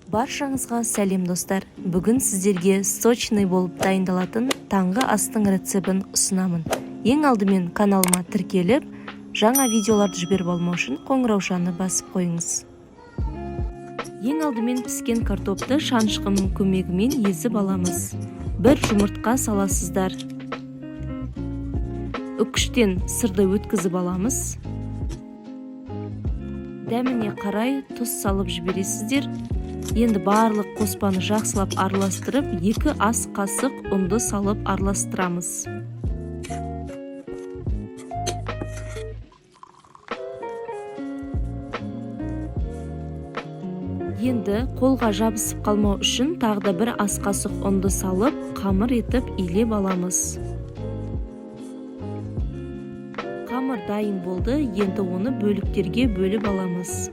Баршаңызға сәлем достар. Бүгін сіздерге сочный болып дайындалатын таңғы астың рецебін ұсынамын. Ең алдымен каналыма тіркеліп, жаңа видеоларды жіберіп алмау үшін қоңыраушаны басып қойыңыз. Ең алдымен піскен картопты шанышқының көмегімен езіп аламыз. Бір жұмыртқа саласыздар. Үкіштен сырды өткізіп аламыз. Дәміне қарай тұз салып жібересіздер. Енді барлық қоспаны жақсылап араластырып, 2 ас қасық ұнды салып араластырамыз. Енді қолға жабысып қалмау үшін тағы да 1 ас қасық ұнды салып, қамыр етіп илеп аламыз. Қамыр дайын болды, енді оны бөліктерге бөліп аламыз.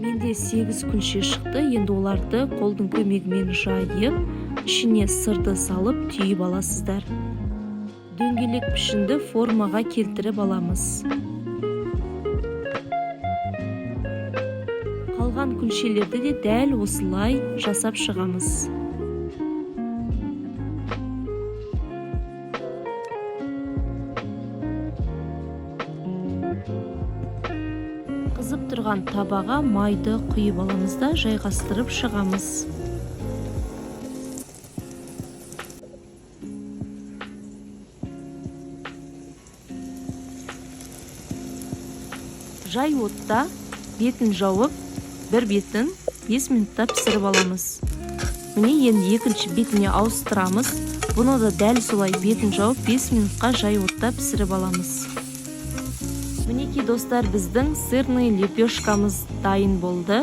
Менде 8 күнше шықты, енді оларды қолдың көмегімен жайып, ішіне сырды салып түйіп аласыздар. Дөңгелек пішінді формаға келтіріп аламыз. Қалған күншелерді де дәл осылай жасап шығамыз. Қызып тұрған табаға майды құйып аламыз да жайғастырып шығамыз. Жай отта бетін жауып, бір бетін 5 минутта пісіріп аламыз. Міне енді екінші бетіне ауыстырамыз. Бұны да дәл солай бетін жауып 5 минутқа жай отта пісіріп аламыз. Мінекей достар, біздің сырный лепешкамыз дайын болды.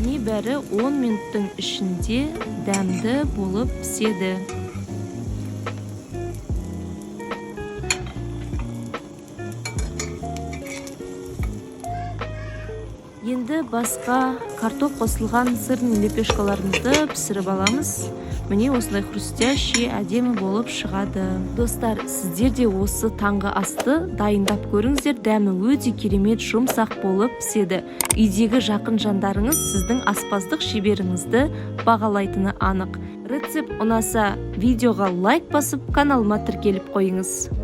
Небәрі 10 минуттың ішінде дәмді болып піседі. Енді басқа картоп қосылған сырный лепешкаларымызды пісіріп аламыз. Міне осылай хрустящий, әдемі болып шығады. Достар, сіздер де осы таңғы асты дайындап көріңіздер. Дәмі өте керемет, жұмсақ болып піседі. Үйдегі жақын жандарыңыз сіздің аспаздық шеберіңізді бағалайтыны анық. Рецепт ұнаса, видеоға лайк басып, каналыма тіркеліп қойыңыз.